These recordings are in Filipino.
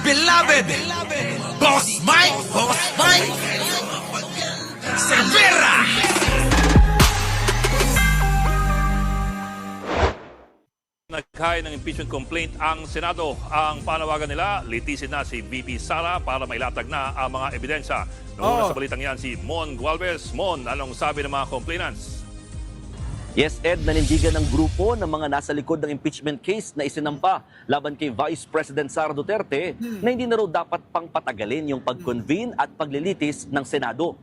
beloved Boss Mike Cervera. Naghain ng impeachment complaint ang Senado. Ang panawagan nila, litisin na si VP Sara para mailatag na ang mga ebidensya. Noong sa balitang yan si Mon Gualvez. Mon, anong sabi ng mga complainants? Yes, Ed, nanindigan ng grupo ng mga nasa likod ng impeachment case na isinampa laban kay Vice President Sara Duterte na hindi na raw dapat pang patagalin yung pag-convene at paglilitis ng Senado.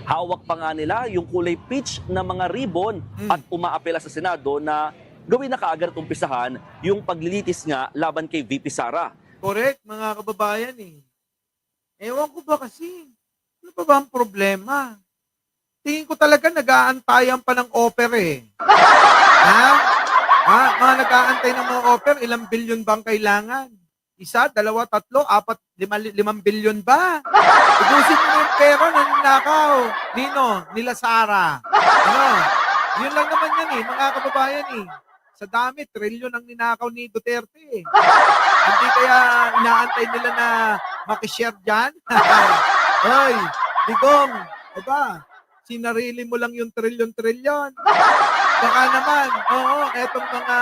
Hawak pa nga nila yung kulay peach na mga ribbon at umaapela sa Senado na gawin na kaagad at umpisahan yung paglilitis nga laban kay VP Sara. Correct, mga kababayan eh. Ewan ko ba kasi, ano ba ang problema? Tingin ko talaga nag-aantayan pa ng offer eh. Ha? Mga nag-aantay ng mga offer, ilang bilyon bang kailangan? Isa, dalawa, tatlo, apat, limang bilyon ba? Ubusin mo yung pera na ninakaw. Nila Sara. Yun lang naman yan eh, mga kababayan eh. Sa dami, trilyon ang ninakaw ni Duterte eh. Hindi kaya inaantay nila na makishare dyan? Hoy, Digong, diba? Sinarili mo lang yung trilyon-trilyon. Baka naman, etong mga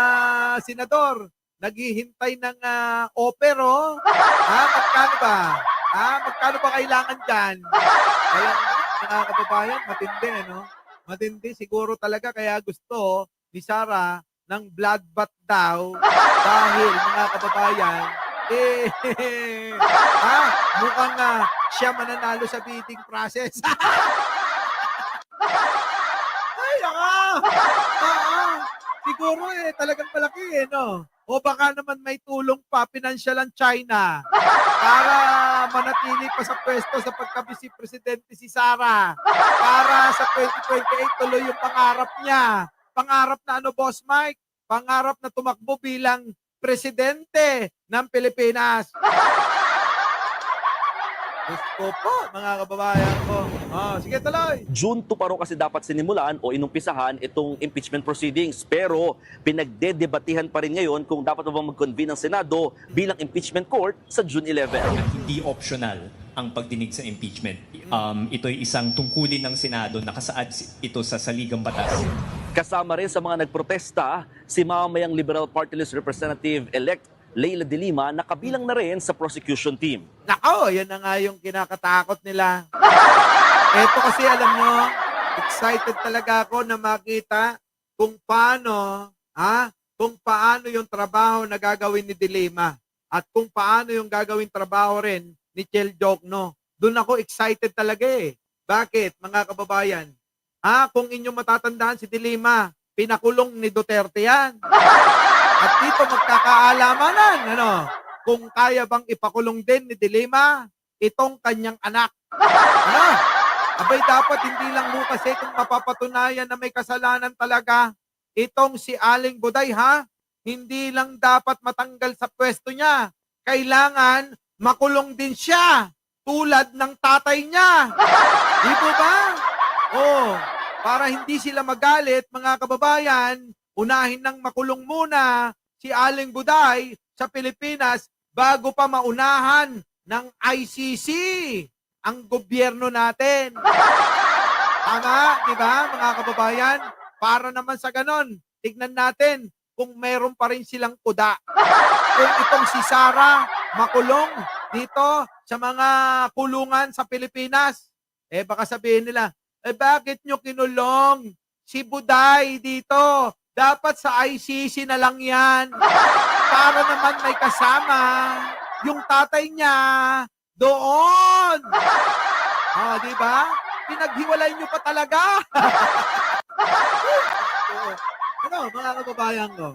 senador, naghihintay ng offer, oh. Magkano ba? Magkano ba kailangan dyan? Kaya, mga kababayan, matindi, no? Matindi, siguro talaga kaya gusto ni Sara ng bloodbath daw dahil, mga kababayan, mukhang siya mananalo sa bidding process. Siguro talagang malaki no? O baka naman may tulong pa, financial ang China para manatili pa sa pwesto sa pagka-vice presidente si Sara. Para sa 2028 tuloy yung pangarap niya. Pangarap na ano, Boss Mike? Pangarap na tumakbo bilang presidente ng Pilipinas. Gusto po, mga kababayan ko. Sige, tuloy. June 2 pa raw kasi dapat sinimulan o inumpisahan itong impeachment proceedings. Pero pinagdedebatihan pa rin ngayon kung dapat ba mag-convene ng Senado bilang impeachment court sa June 11. Hindi optional ang pagdinig sa impeachment. Ito'y isang tungkulin ng Senado, nakasaad ito sa saligang batas. Kasama rin sa mga nagprotesta si mamamayang Liberal Party List Representative-elect Leila de Lima na kabilang na rin sa prosecution team. Nako, yan na nga yung kinakatakot nila. Eto kasi alam nyo, excited talaga ako na makita kung paano yung trabaho na gagawin ni De Lima at kung paano yung gagawin trabaho rin ni Chel Jokno. Doon ako excited talaga eh. Bakit, mga kababayan? Kung inyong matatandaan si De Lima, pinakulong ni Duterte yan. At dito magkakaalamanan, kung kaya bang ipakulong din ni De Lima itong kanyang anak. Abay dapat hindi lang mo kasi kung mapapatunayan na may kasalanan talaga itong si Aling Buday, hindi lang dapat matanggal sa pwesto niya. Kailangan makulong din siya tulad ng tatay niya. Di po ba? Para hindi sila magalit, mga kababayan, unahin nang makulong muna si Aling Buday sa Pilipinas bago pa maunahan ng ICC ang gobyerno natin. Tama, di ba, mga kababayan? Para naman sa ganon, tignan natin kung meron pa rin silang kuda. Kung itong si Sara makulong dito sa mga kulungan sa Pilipinas, baka sabihin nila, bakit nyo kinulong si Buday dito? Dapat sa ICC na lang yan. Para naman may kasama yung tatay niya doon. Di ba? Pinaghiwalay nyo pa talaga. Mga kababayan ko?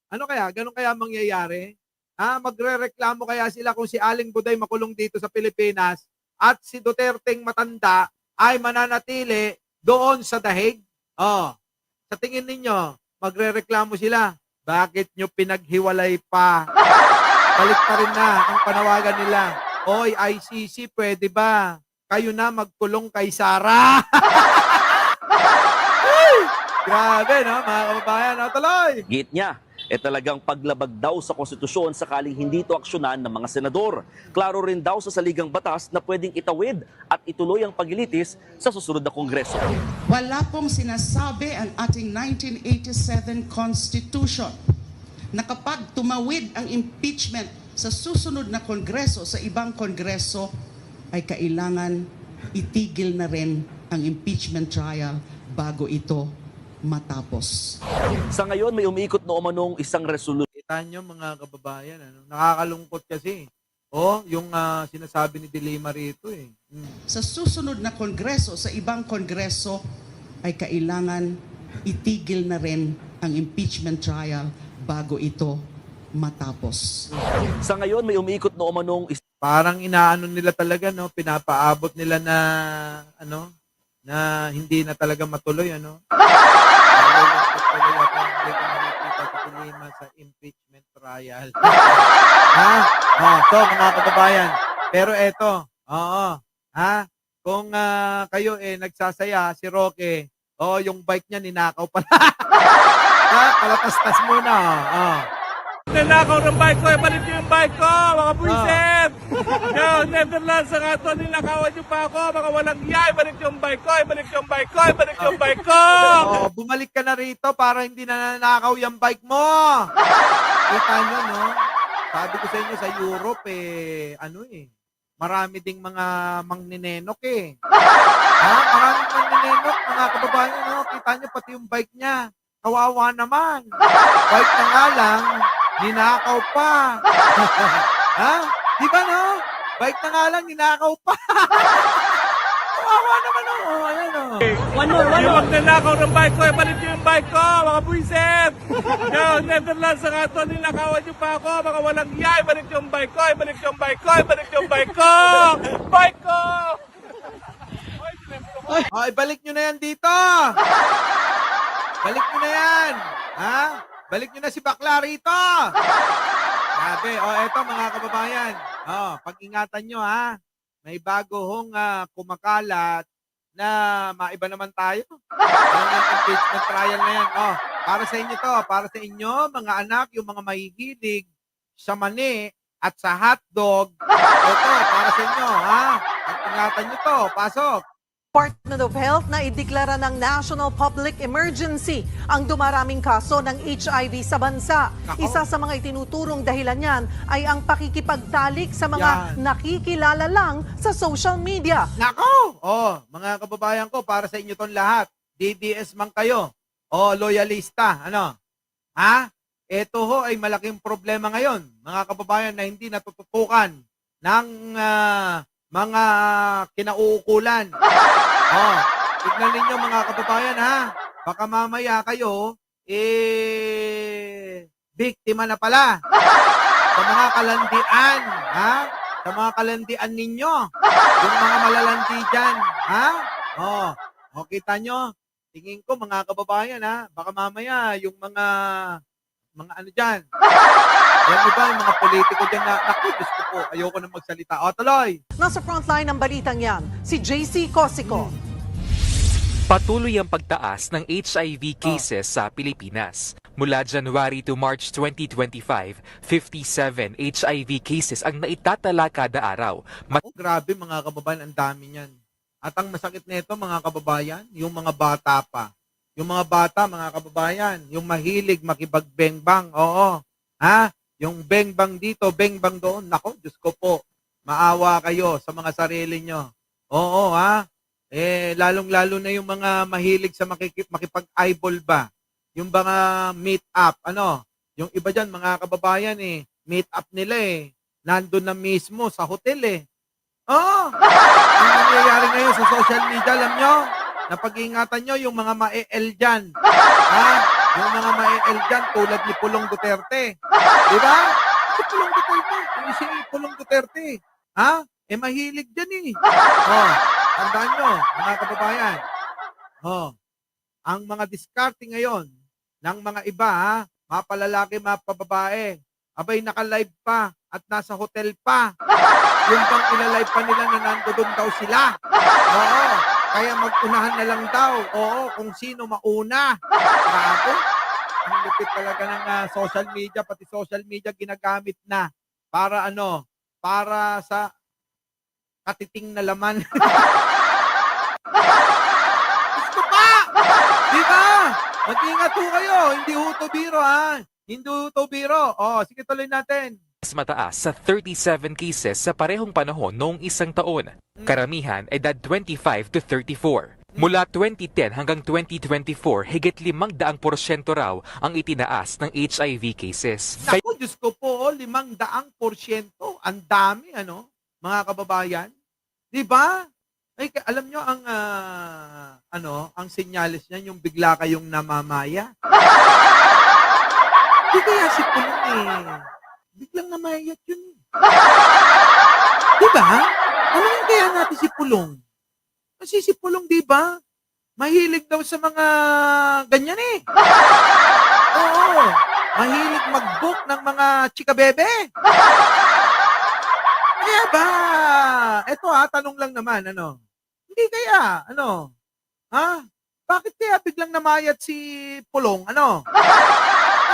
Ano kaya? Ganun kaya mangyayari? Magre-reklamo kaya sila kung si Aling Buday makulong dito sa Pilipinas at si Duterteng matanda ay mananatili doon sa dahig? Sa tingin ninyo, magre-reklamo sila. Bakit nyo pinaghiwalay pa? Balik pa rin na ang panawagan nila. Oy, ICC, pwede ba? Kayo na magkulong kay Sara. Grabe, no, mga kababayan. Tuloy! Git niya, talagang paglabag daw sa konstitusyon sakaling hindi ito aksyonan ng mga senador. Klaro rin daw sa saligang batas na pwedeng itawid at ituloy ang paglilitis sa susunod na Kongreso. Wala pong sinasabi ang ating 1987 Constitution na kapag tumawid ang impeachment sa susunod na Kongreso, sa ibang Kongreso, ay kailangan itigil na rin ang impeachment trial bago ito matapos. Sa ngayon, may umiikot na umanong isang resolution Kita nyo mga kababayan, nakakalungkot kasi. Yung sinasabi ni Dilima rito eh. Sa susunod na Kongreso, sa ibang Kongreso, ay kailangan itigil na rin ang impeachment trial bago ito matapos. Sa ngayon, may umiikot na umanong Parang inaano nila talaga, no? Pinapaabot nila na, na hindi na talaga matuloy, Nalulungkot tuloy ako, hindi ko nakikita si Dilima sa impeachment trial. So, mga kababayan, pero eto, kung kayo nagsasaya, si Roque, yung bike niya ninakaw pala. Palatastas muna, Nanakaw ng bike ko, ibalik niyo yung bike ko, mga buisit! Yo, Netherlands, ang ato, ninakawan niyo pa ako, mga walang iya, ibalik niyo yung bike ko, ibalik niyo yung bike ko, ibalik niyo yung bike ko! Bumalik ka na rito para hindi na nanakaw yung bike mo. Kita nyo, no? Sabi ko sa inyo, sa Europe, marami ding mga mangninenok eh. Maraming mangninenok, mga kababayan, no? Kita nyo, pati yung bike niya. Kawawa naman. Bike na nga lang, ninakaw pa. Di ba, no? Bike na nga lang, ninakaw pa. Kawawa naman, Ayan, Yung magnanakaw ng bike ko, ibalik niyo yung bike ko, mga buisit! Yo, Netherlands, ang ato, ninakawan niyo pa ako, mga walang iya, ibalik niyo yung bike ko, ibalik niyo yung bike ko, ibalik niyo yung bike ko! Bike ko! Ibalik nyo na yan dito. Balik nyo na yan. Balik nyo na si bakla rito. Sabi, eto mga kababayan. Pag-ingatan nyo, May bago hong kumakalat na maiba naman tayo. Yung impeachment trial na yan. Para sa inyo to. Para sa inyo, mga anak, yung mga mahihilig sa mani at sa hotdog. Ito, para sa inyo, Pag-ingatan nyo to. Pasok. Department of Health na ideklara ng National Public Emergency ang dumaraming kaso ng HIV sa bansa. Isa sa mga itinuturong dahilan niyan ay ang pakikipagtalik sa mga nakikilala lang sa social media. Nako! Mga kababayan ko, para sa inyo ton lahat. DDS man kayo. Loyalista. Ito ay malaking problema ngayon, mga kababayan, na hindi natututukan ng mga kinauukulan. Tignan ninyo mga kababayan, baka mamaya kayo, biktima na pala sa mga kalandian, sa mga kalandian ninyo, yung mga malalandi dyan, kita nyo, tingin ko mga kababayan, baka mamaya yung mga ano dyan, yan iba, yung mga politiko dyan na, Diyos ko po, ayoko na magsalita. Tuloy! Nasa frontline ng balitang yan, si JC Cosico. Patuloy ang pagtaas ng HIV cases sa Pilipinas. Mula January to March 2025, 57 HIV cases ang naitatala kada araw. Grabe mga kababayan, ang dami niyan. At ang masakit nito mga kababayan, yung mga bata pa. Yung mga bata, mga kababayan, yung mahilig makipagbengbang, yung bengbang dito, bengbang doon. Nako, Diyos ko po, maawa kayo sa mga sarili nyo. Lalong-lalo na yung mga mahilig sa makipag-eyeball ba? Yung mga meet-up, yung iba dyan, mga kababayan, meet-up nila nandun na mismo sa hotel ang nangyayari ngayon sa social media, alam nyo, na pag-iingatan nyo yung mga mae-el dyan. Yung mga mae-el dyan, tulad ni Pulong Duterte. Di ba? Si Pulong Duterte. Si Pulong Duterte. Mahilig dyan tandaan nyo, mga kababayan. Ang mga diskarte ngayon ng mga iba, mapalalaki, mapababae, abay naka-live pa at nasa hotel pa. Yung bang ilalive pa nila na nandoon daw sila. Kaya mag-unahan na lang daw. Kung sino mauna. Grabe. Ang lupit talaga ng social media, pati social media ginagamit na para ano, para sa katiting na laman. Gusto pa! Di ba? Mag-ingat ho kayo, hindi ho to biro ha. Hindi ho to biro. Oh, sige tuloy natin. Mas mataas sa 37 cases sa parehong panahon noong isang taon. Karamihan edad 25 to 34. Mula 2010 hanggang 2024, higit 500% raw ang itinaas ng HIV cases. Naku, Diyos ko po, 500%. Ang dami, ano, mga kababayan. Di ba? Ay, alam nyo ang, ang sinyalis niyan, yung bigla kayong namamaya. Di kaya si Pulong biglang namayat yun. Di ba? Ano yung kaya natin si Pulong? Kasi si Pulong, di ba? Mahilig daw sa mga ganyan eh. Oo. Mahilig mag-book ng mga chika bebe. Kaya ba? Eto tanong lang naman, ano? Hindi kaya, ano? Ha? Bakit kaya biglang namayat si Pulong, ano?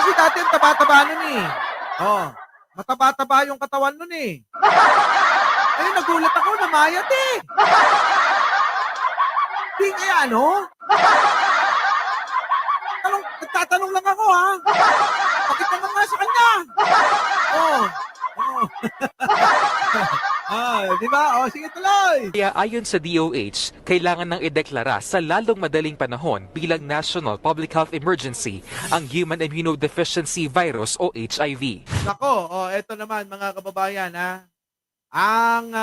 Kasi dati ang taba-taba nun eh. Oh, mataba-taba yung katawan nun eh. Eh, nagulat ako, namayat eh. Hindi kaya ano? Nagtatanong lang ako ha. Pakita mo nga sa kanya. Oh. Di ba? Oh, sige tuloy. Kaya ayon sa DOH, kailangan nang ideklara sa lalong madaling panahon bilang National Public Health Emergency ang Human Immunodeficiency Virus o HIV. Nako, eto naman mga kababayan ha. Ang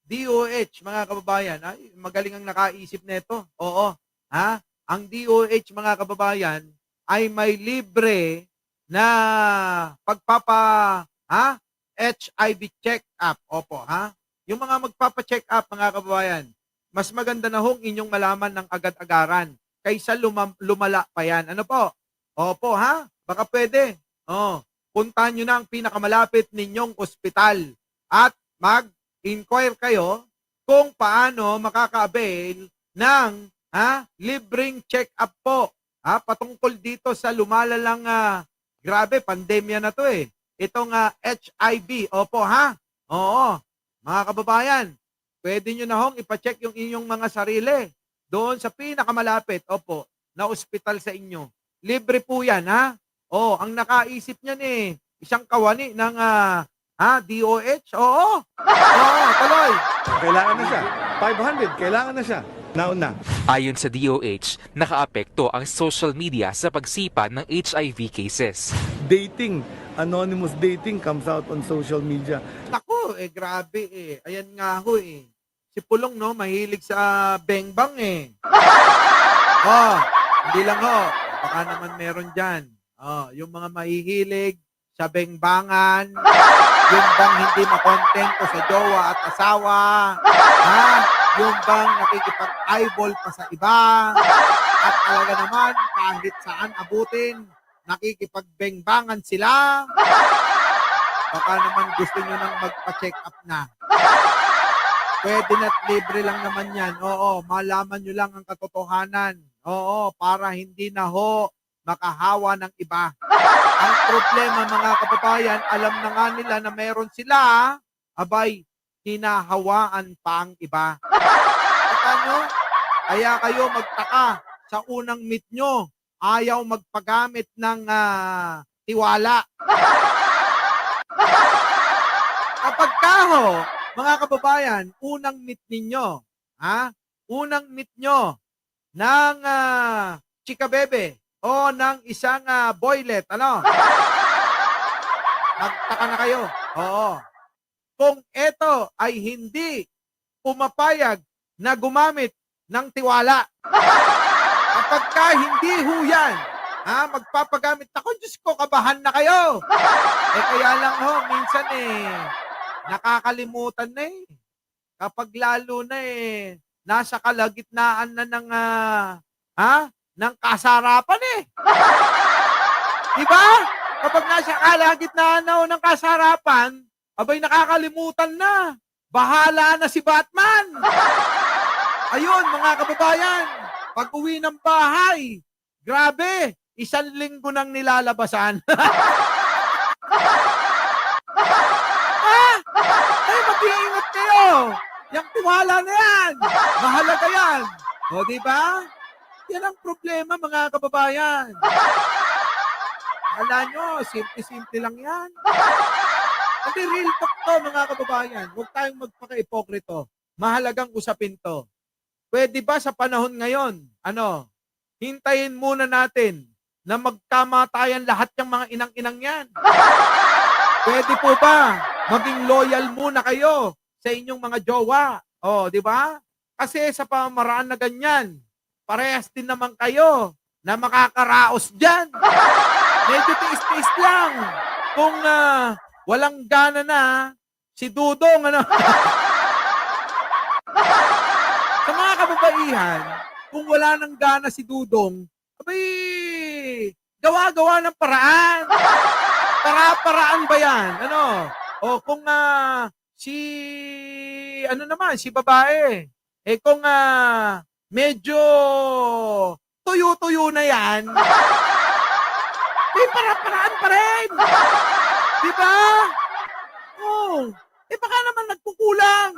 DOH mga kababayan, ay magaling ang nakaisip nito. Oo, ha? Ang DOH mga kababayan ay may libre na HIV check-up. Opo, ha? Yung mga magpapa-check up mga kababayan, mas maganda na hong inyong malaman ng agad-agaran kaysa lumala pa yan. Ano po? Opo, ha? Baka pwede. Puntahan nyo na ang pinakamalapit ninyong ospital at mag-inquire kayo kung paano makaka-avail ng libreng check-up po. Patungkol dito sa lumalalang grabe, pandemya na to eh. Itong HIV. Opo, ha? Oo. Mga kababayan, pwede nyo na hong ipacheck yung inyong mga sarili doon sa pinakamalapit, opo, na ospital sa inyo. Libre po yan, ha? Ang nakaisip niyan eh, isang kawani ng DOH? Oo, tuloy. Kailangan na siya. 500, kailangan na siya. Nauna. Ayon sa DOH, nakaapekto ang social media sa pagsipa ng HIV cases. Dating, anonymous dating comes out on social media. Naku, grabe eh. Ayan nga ho eh. Si Pulong, no, mahilig sa bengbang eh. Hindi lang ho. Baka naman meron dyan. Yung mga mahihilig sa bengbangan, yung bang hindi makontento sa jowa at asawa, yung bang nakikipag-eyeball pa sa iba, at talaga naman, kahit saan abutin, nakikipag-bengbangan sila. Baka naman gusto nyo nang magpa-check up na. Pwede na't libre lang naman yan. Oo, malaman nyo lang ang katotohanan. Oo, para hindi na ho makahawa ng iba. Ang problema mga kababayan, alam na nga nila na meron sila, abay, hinahawaan pa ang iba. Kita nyo? Kaya kayo magtaka sa unang meet nyo, ayaw magpagamit ng tiwala. Kapag kaho, mga kababayan, unang meet ninyo, unang meet nyo ng chika bebe o ng isang boylet, ano? Magtaka na kayo. Oo. Kung ito ay hindi pumapayag na gumamit ng tiwala, kapag ka hindi ho yan, magpapagamit, ako, Diyos ko, kabahan na kayo. Kaya lang ho, minsan nakakalimutan na eh. Kapag lalo na nasa kalagitnaan na ng, ng kasarapan eh. Diba? Kapag nasa kalagitnaan na ng kasarapan, abay nakakalimutan na. Bahala na si Batman. Ayun, mga kababayan, pag uwi ng bahay, grabe, 1 linggo nang nilalabasan. Ay, mag-iingat kayo. Yung tiwala na yan. Mahalaga yan. O, di ba? Yan ang problema, mga kababayan. Akala nyo, simple-simple lang yan. Hindi, real talk to, mga kababayan. Huwag tayong magpaka-ipokrito. Mahalagang usapin to. Pwede ba sa panahon ngayon, hintayin muna natin na magkamatayan lahat ng mga inang-inang yan? Pwede po ba maging loyal muna kayo sa inyong mga jowa? O, di ba? Kasi sa pamamaraan na ganyan, parehas din naman kayo na makakaraos dyan. Medyo tiis-tiis lang. Kung walang gana na, si Dudong, sa mga kababaihan, kung wala nang gana si Dudong, abay, gawa-gawa ng paraan. Para-paraan ba yan? O kung si babae, kung medyo tuyo-tuyo na yan, para-paraan pa rin. Di ba? Baka naman nagkukulang.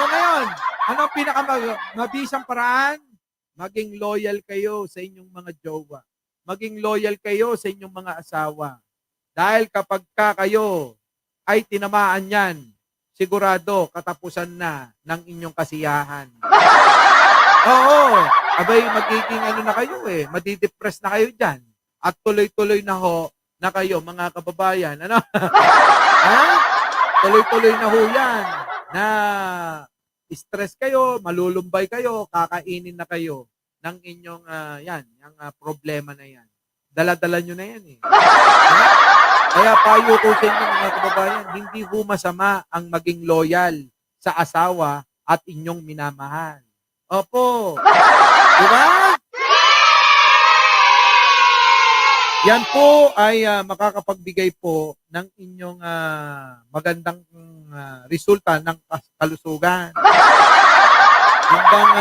Ngayon, ano ang pinakamabisang paraan? Maging loyal kayo sa inyong mga jowa. Maging loyal kayo sa inyong mga asawa. Dahil kapag kayo ay tinamaan yan, sigurado katapusan na ng inyong kasiyahan. Oo, abay magiging na kayo madidepress na kayo dyan. At tuloy-tuloy na na kayo, mga kababayan. Tuloy-tuloy na yan. Na stress kayo, malulumbay kayo, kakainin na kayo ng inyong yung problema na yan. Dala-dala nyo na yan Kaya payo ko sa inyo, mga kababayan, hindi masama ang maging loyal sa asawa at inyong minamahal. Opo. Di ba? Yan po ay makakapagbigay po ng inyong magandang resulta ng kalusugan. Yung bang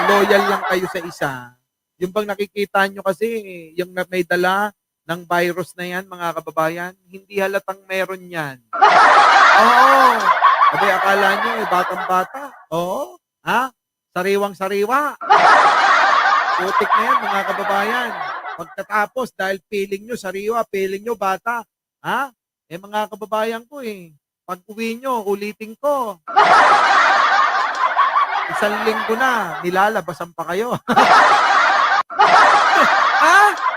loyal lang kayo sa isa, yung bang nakikita nyo kasi, yung may dala ng virus na yan, mga kababayan, hindi halatang meron yan. Oo. Abay, akala nyo, batang-bata. Oo. Sariwang-sariwa. Putik na yan, mga kababayan. Pagkatapos, dahil feeling nyo sariwa, feeling nyo bata. Mga kababayan ko pag uwi nyo, ulitin ko. 1 linggo na, nilalabasan pa kayo.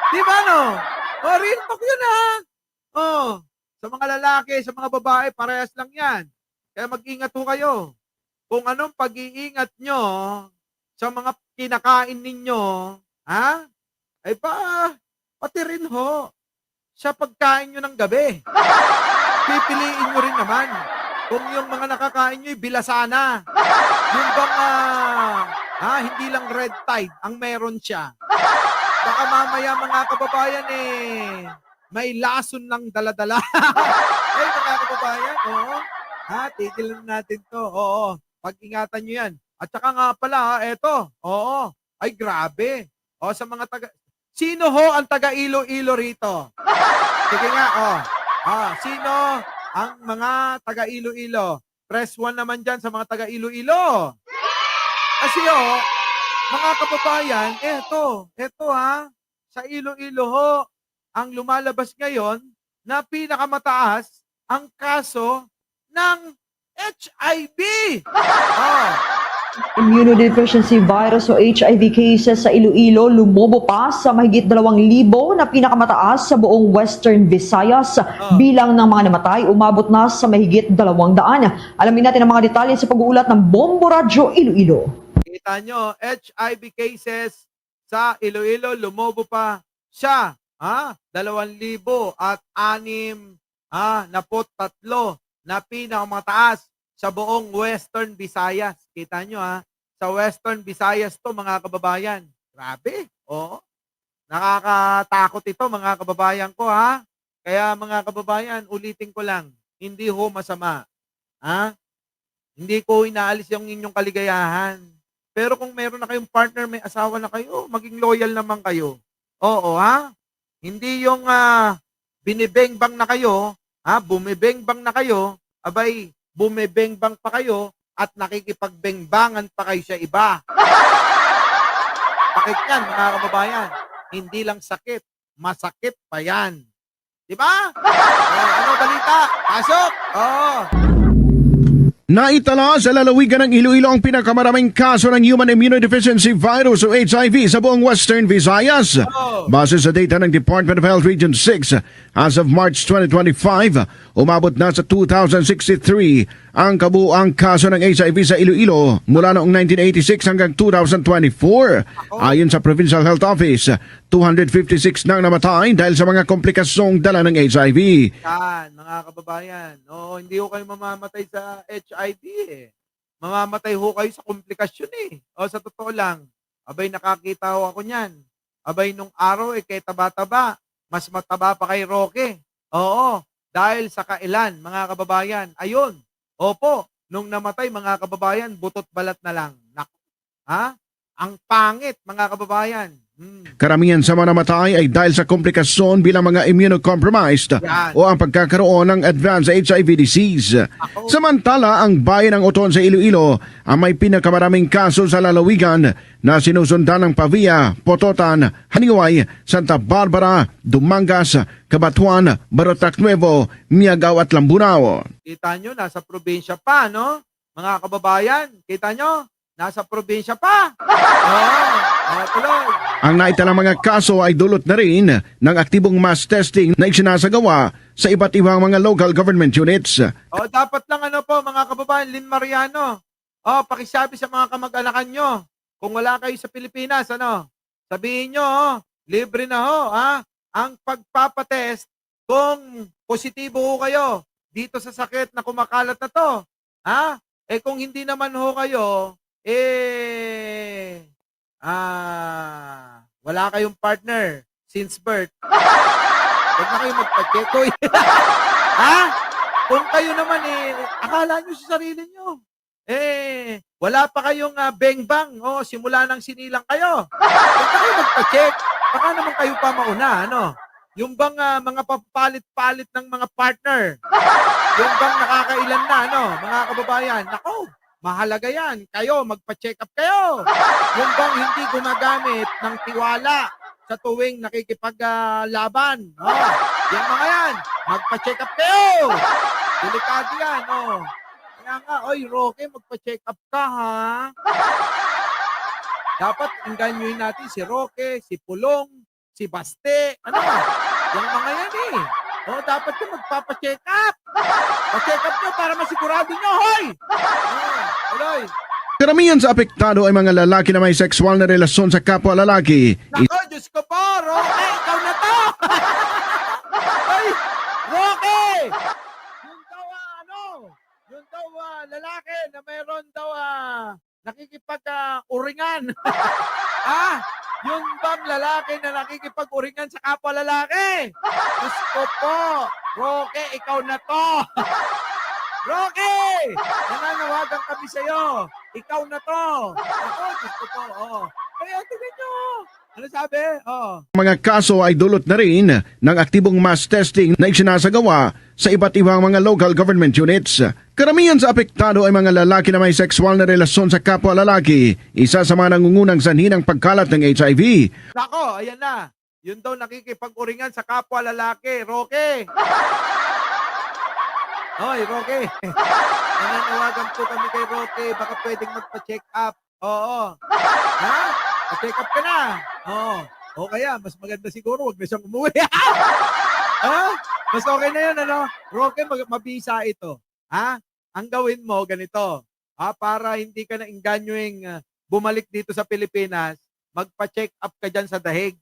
Di ba real talk yun sa mga lalaki, sa mga babae, parehas lang yan. Kaya mag-ingat ho kayo. Kung anong pag-iingat nyo sa mga kinakain ninyo, ay pati rin sa pagkain nyo ng gabi. Pipiliin nyo rin naman kung yung mga nakakain nyo bilasana. Yung bang hindi lang red tide ang meron siya. Baka mamaya, mga kababayan may lason lang dala-dala. Ay, mga kababayan, tigilan natin to. Oo, pag-ingatan nyo yan. At saka nga pala, eto, ay grabe. Sa mga sino ang taga Iloilo rito? Sige nga, sino ang mga taga Iloilo? Press 1 naman dyan sa mga taga Iloilo. Kasi mga kababayan, eto sa Iloilo ang lumalabas ngayon na pinakamataas ang kaso ng HIV. Immunodeficiency virus o HIV cases sa Iloilo lumobo pa sa mahigit 2,000 na pinakamataas sa buong Western Visayas. Bilang ng mga namatay, umabot na sa mahigit 200. Alamin natin ang mga detalye sa pag-uulat ng Bombo Radyo Iloilo. Kita nyo, HIV cases sa Iloilo lumobo pa siya. 2,006 na 3 na pinakamataas sa buong Western Visayas. Kita nyo sa Western Visayas to, mga kababayan. Grabe. Nakakatakot ito, mga kababayan ko Kaya mga kababayan, ulitin ko lang, hindi masama. Hindi ko inaalis yung inyong kaligayahan. Pero kung meron na kayong partner, may asawa na kayo, maging loyal naman kayo. Oo, ha? Hindi yung binibengbang na kayo, bumibengbang na kayo, abay, bumibengbang pa kayo at nakikipagbengbangan pa kayo sa iba. Sakit yan, mga kababayan. Hindi lang sakit, masakit pa yan. Di ba? Ano balita? Pasok! Oo. Naitala sa lalawigan ng Iloilo ang pinakamaraming kaso ng Human Immunodeficiency Virus o HIV sa buong Western Visayas. Base sa data ng Department of Health Region 6, as of March 2025, umabot na sa 2,063 ang kabuuang kaso ng HIV sa Iloilo mula noong 1986 hanggang 2024. Ayon sa Provincial Health Office, 256 nang namatay dahil sa mga komplikasyong dala ng HIV. Yan, mga kababayan. Oo, hindi ho kayo mamamatay sa HIV eh. Mamamatay ho kayo sa komplikasyon eh. O sa totoo lang, abay nakakita ho ako niyan. Abay nung araw kay taba-taba, mas mataba pa kay Roque. Oo, dahil sa kailan, mga kababayan. Ayun, opo, nung namatay mga kababayan, butot balat na lang. Naku, ang pangit mga kababayan. Karamihan sa mga namatay ay dahil sa komplikasyon bilang mga immunocompromised o ang pagkakaroon ng advanced HIV disease. Samantala, ang bayan ng Oton sa Iloilo ang may pinakamaraming kaso sa lalawigan na sinusundan ng Pavia, Pototan, Haniway, Santa Barbara, Dumangas, Cabatuan, Barotac Nuevo, Miagao at Lamburao. Kita nyo, nasa probinsya pa, no? Mga kababayan, kita nyo, nasa probinsya pa. Tuloy. Ang naitalang mga kaso ay dulot na rin ng aktibong mass testing na isinasagawa sa iba't ibang mga local government units. Dapat lang mga kababayan, Lynn Mariano. Pakisabi sa mga kamag-anakan nyo. Kung wala kayo sa Pilipinas, sabihin nyo, libre na ho, ang pagpapatest kung positibo ho kayo dito sa sakit na kumakalat na to. Kung hindi naman ho kayo, wala kayong partner since birth. Huwag na kayo magpa-check. Kung kayo naman akala nyo sa sarili nyo. Wala pa kayong beng-bang. Simula nang sinilang kayo. Huwag na kayo magpa-check. Baka naman kayo pa mauna, Yung bang mga papalit-palit ng mga partner. Yung bang nakakailan na, mga kababayan. Nako, mahalaga yan. Kayo, magpa-check up kayo. Yung bang hindi gumagamit ng tiwala sa tuwing nakikipaglaban. Yung mga yan, magpa-check up kayo. Delikado yan, Kaya nga, oy, Roque, magpa-check up ka, ha? Dapat inganyoin natin si Roque, si Pulong, si Baste, yung mga yan dapat yung magpapa-check up. Pa-check up nyo para masigurado nyo, hoy! Tuloy. Karamihan sa apektado ay mga lalaki na may sexual na relasyon sa kapwa lalaki. Nako, Diyos ko po, Roque, ikaw na to! Ay, Roque! Yun daw, lalaki na mayroon daw, nakikipag-uringan. Yun bang lalaki na nakikipag-uringan sa kapwa lalaki? Diyos ko po, Roque, ikaw na to! Roque! Nananawagan kami sa'yo. Ikaw na to. Ako, Diyos ko po. Kaya tingnan nyo. Ano sabi? Mga kaso ay dulot na rin ng aktibong mass testing na isinasagawa sa iba't ibang mga local government units. Karamihan sa apektado ay mga lalaki na may sexual na relasyon sa kapwa lalaki. Isa sa mga nangungunang sanhi ng pagkalat ng HIV. Nako, ayan na. Yun daw nakikipag-uringan sa kapwa lalaki. Roque! Hoy, Roque. Nananawagan po kami kay Roque. Baka pwedeng magpa-check up. Oo. Pa-check up ka na. O kaya, mas maganda siguro. Huwag na siyang umuwi. Mas okay na yun, Roque, mabisa ito. Ang gawin mo, ganito. Para hindi ka na inganyoing bumalik dito sa Pilipinas, magpa-check up ka dyan sa dahig.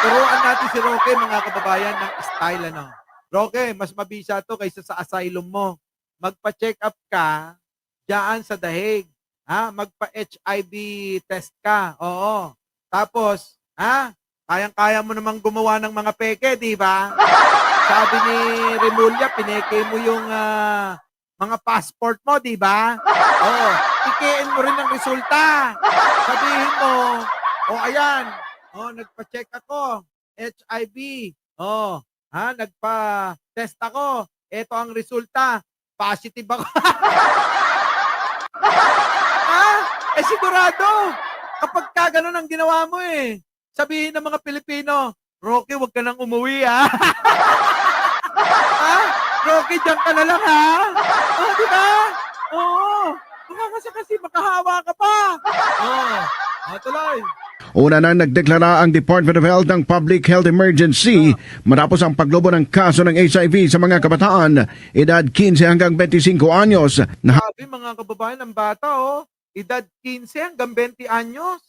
Turuan natin si Roque, mga kababayan, ng style, Roque, mas mabisa to kaysa sa asylum mo. Magpa-check up ka dyan sa dahig. Magpa-HIV test ka. Oo. Tapos, kayang-kaya mo namang gumawa ng mga peke, di ba? Sabi ni Remulla, pineke mo yung mga passport mo, di ba? Oo. Ikiin mo rin ang resulta. Sabihin mo, ayan, nagpa-check ako, HIV. Nagpa-test ako. Ito ang resulta. Positive ako. Sigurado. Kapag ka ganun ang ginawa mo sabihin ng mga Pilipino, Rocky, huwag ka nang umuwi, ha? Rocky, diyan ka na lang, ha? Di ba? Oo. Kasi makahawa ka pa. Tuloy. Una nang nagdeklara ang Department of Health ng Public Health Emergency matapos ang paglobo ng kaso ng HIV sa mga kabataan edad 15 hanggang 25 anyos na Sabi mga kababayan ng bata, edad 15 hanggang 20 anyos.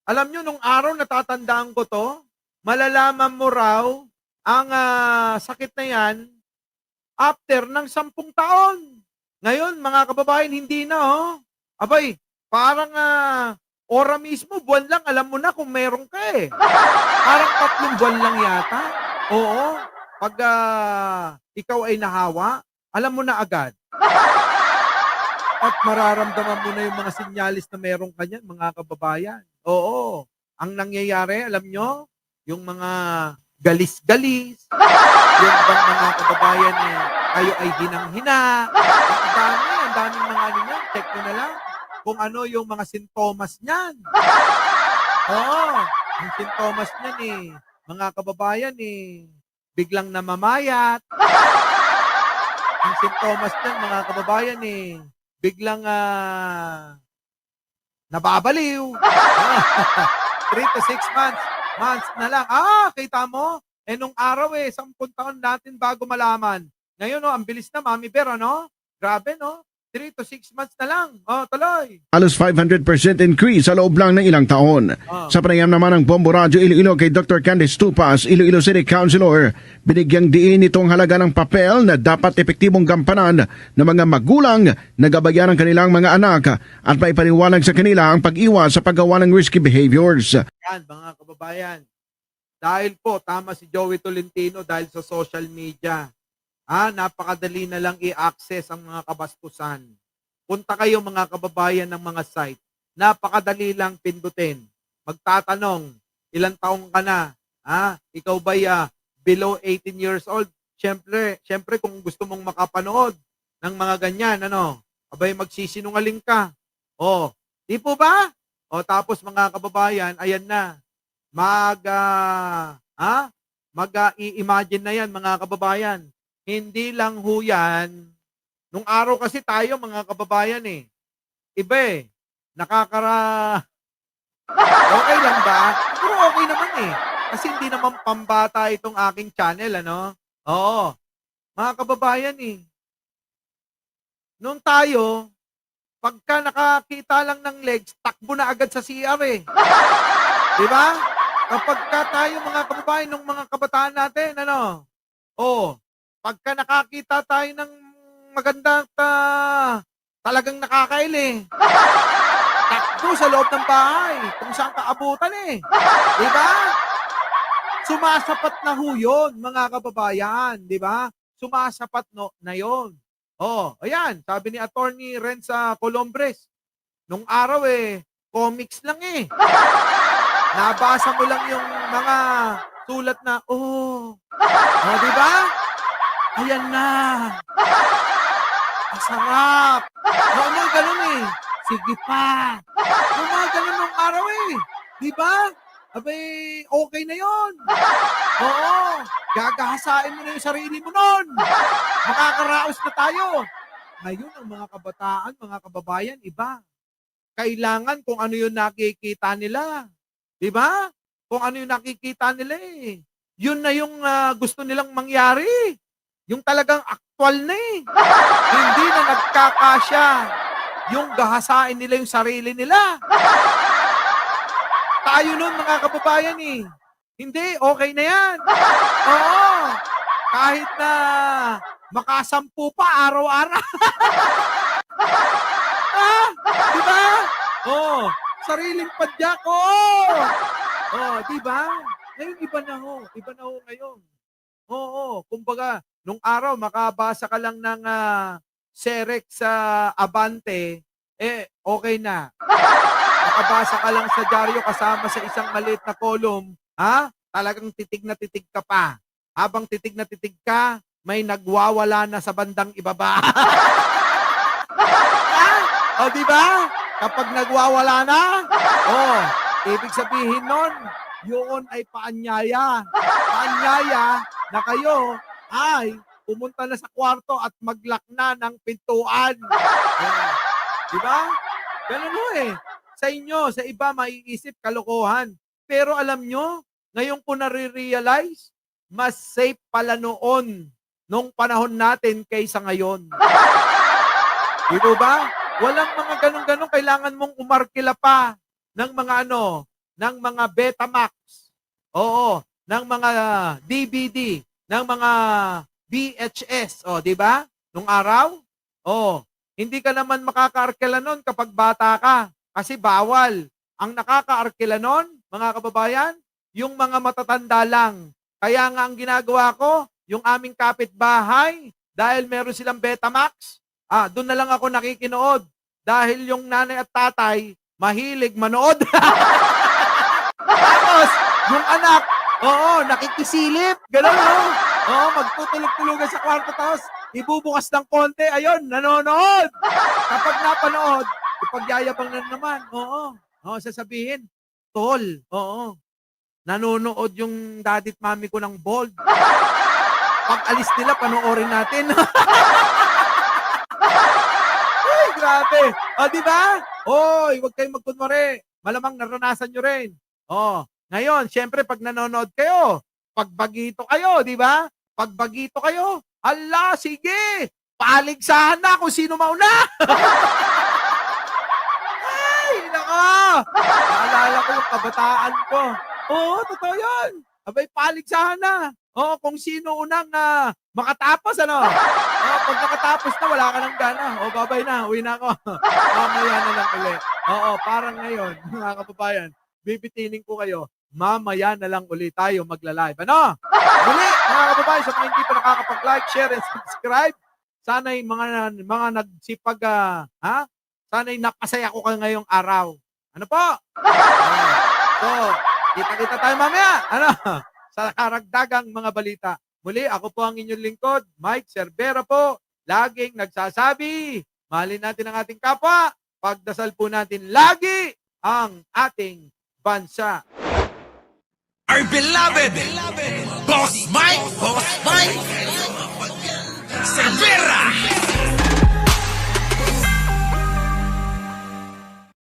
Alam nyo, nung araw natatandaan ko to, malalaman mo raw ang sakit na yan after ng 10 taon. Ngayon, mga kababayan, hindi na, Abay, parang ora mismo, buwan lang, alam mo na kung meron ka Parang 3 buwan lang yata. Oo. Pag ikaw ay nahawa, alam mo na agad. At mararamdaman mo na yung mga sinyalis na meron ka niyan, mga kababayan. Oo. Ang nangyayari, alam nyo, yung mga galis-galis, yung bang mga kababayan kayo ay hinang-hina. Ang daming mga niyan. Check mo na lang kung ano yung mga sintomas niyan. Oo. Yung sintomas niyan mga kababayan biglang namamayat. Ang sintomas niyan, mga kababayan biglang nababaliw. 3 to 6 months na lang. Kita mo? Nung araw 10 taon natin bago malaman. Ngayon ang bilis na, Mami Bear, Grabe, 3 to 6 months na lang. Tuloy. halos 500% increase sa loob lang ng ilang taon. Sa panayam naman ng Bombo Radio Iloilo kay Dr. Candice Tupas, Iloilo City Councilor, binigyang diin itong halaga ng papel na dapat epektibong gampanan ng mga magulang na gabayan ng kanilang mga anak at maipaliwanag sa kanila ang pag-iwas sa paggawa ng risky behaviors. Yan, mga kababayan. Dahil po, tama si Joey Tolentino dahil sa social media. Napakadali na lang i-access ang mga kabastusan. Punta kayo mga kababayan ng mga site. Napakadali lang pindutin. Magtatanong, ilang taong ka na? Ikaw ba'y below 18 years old? Siyempre kung gusto mong makapanood ng mga ganyan, abay magsisinungaling ka. Di po ba? Tapos mga kababayan, ayan na. Mag-i-imagine na yan mga kababayan. Hindi lang ho yan. Nung araw kasi tayo, mga kababayan iba Okay lang ba? Pero okay naman Kasi hindi naman pambata itong aking channel, Oo. Mga kababayan Nung tayo, pagka nakakita lang ng legs, takbo na agad sa CR Di ba? Kapag tayo, mga kababayan, nung mga kabataan natin, pagka nakakita tayo ng maganda talagang nakakaili. Takbo sa loob ng bahay kung saan kaabutan Di ba? Sumasapat na ho yun, mga kababayan. Di ba? Sumasapat na yun. Ayan, sabi ni Attorney Renza Colombres, nung araw comics lang Nabasa mo lang yung mga sulat na, di ba? Ayan na. Masarap. Mga ganun Sige pa. Mga ganun nung araw Di ba? Abay, okay na yon. Oo. Gagahasain mo na yung sarili mo nun. Makakaraos na tayo. Ngayon, ang mga kabataan, mga kababayan, iba. Kailangan kung ano yung nakikita nila. Di ba? Kung ano yung nakikita nila Yun na yung gusto nilang mangyari. Yung talagang aktual na Hindi na nagkakasya yung gahasain nila yung sarili nila. Tayo nun, mga kababayan Hindi, okay na yan. Oo. Kahit na makasampu pa araw-araw. Di ba? Sariling padyak. Di ba? Ngayon, iba na ho. Iba na ho ngayon. Kumbaga, nung araw, makabasa ka lang ng Serex sa Abante, okay na. Nakabasa ka lang sa dyaryo kasama sa isang maliit na column, talagang titig na titig ka pa. Habang titig na titig ka, may nagwawala na sa bandang ibaba. O, di ba? Kapag nagwawala na, ibig sabihin nun, yun ay paanyaya. Paanyaya na kayo ay pumunta na sa kwarto at mag-lock na ng pintuan. Di ba? Ganun ho eh. Sa inyo, sa iba, maiisip kalokohan. Pero alam nyo, ngayon ko nare-realize, mas safe pala noon, nung panahon natin kaysa ngayon. Di ba? Walang mga ganun-ganun, kailangan mong umarkila pa ng mga ng mga Betamax. Oo, ng mga DVD, ng mga VHS, di ba? Nung araw, hindi ka naman makakaarkila nun kapag bata ka kasi bawal. Ang nakakaarkila nun, mga kababayan, yung mga matatanda lang. Kaya nga ang ginagawa ko, yung aming kapitbahay, dahil meron silang Betamax, doon na lang ako nakikinood. Dahil yung nanay at tatay, mahilig manood. Tapos, yung anak, nakikisilip. Gano'n, magtutulog-tulugan sa kwarto, tapos ibubukas ng konti, ayun, nanonood. Kapag napanood, ipagyayabang na naman. Sasabihin, tol, nanonood yung daddy at mami ko ng Bold. Pag alis nila, panoorin natin. Ay, grabe. Di ba? Huwag kayong magkunwari. Malamang naranasan nyo rin. Ngayon, syempre, pag nanonood kayo, pagbagito kayo, di ba? Pagbagito kayo, ala, sige, paligsahan na kung sino mauna. Ay, nako. Naalala ko yung kabataan ko. Totoo yun. Abay, paligsahan na. Kung sino unang makatapos, pag nakatapos na, wala ka ng gana. Babay na, uwi na ako. Mamaya na lang ulit. Parang ngayon, mga kababayan, bibitinin ko kayo, mamaya na lang ulit tayo magla-live. Muli, mga kababayan, sa mga hindi pa nakakapag-like, share, and subscribe, sana'y mga nagsipag, sana'y napasaya ko kayo ngayong araw. Ano po? So, kita-kita tayo mamaya. Sa karagdagang mga balita. Muli, ako po ang inyong lingkod, Mike Cervera po, laging nagsasabi, mahalin natin ang ating kapwa, pagdasal po natin lagi ang ating bansa. Our beloved, Boss Mike Cervera.